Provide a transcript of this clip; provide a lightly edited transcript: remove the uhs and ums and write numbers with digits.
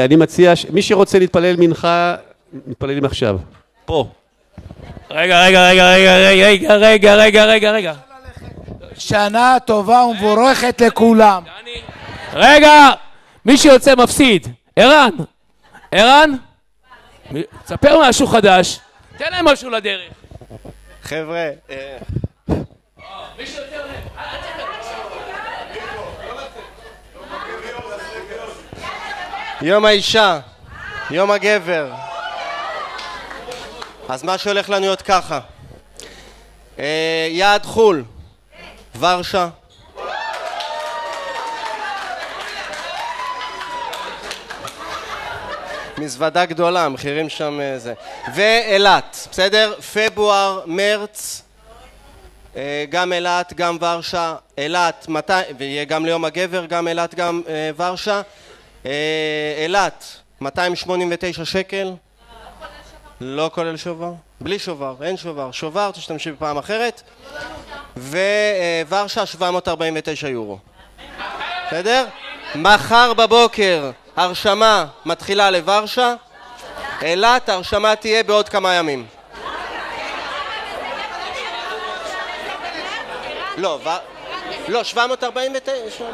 אני מציע, מי שרוצה להתפלל מנחה, מתפללים עכשיו. פה. רגע. שנה טובה ומבורכת לכולם. רגע, מי שיוצא מפסיד. ערן? תספר משהו חדש. תן להם משהו לדרך. חבר'ה, יום האישה, יום הגבר. אז מה שהולך לנו להיות ככה, יעד חול, ורשה, מזוודה גדולה, מחירים שם זה, ואילת, בסדר? פברואר, מרץ, גם אילת, גם ורשה, אילת, ויהיה גם ליום הגבר, גם אילת, גם ורשה. אילת, 289 שקל. לא כולל שובר? בלי שובר, אין שובר. שובר תשתמשי בפעם אחרת. וורשה 749 יורו. בסדר? מחר בבוקר הרשמה מתחילה לוורשה. אילת, הרשמה תהיה בעוד כמה ימים. לא, 749.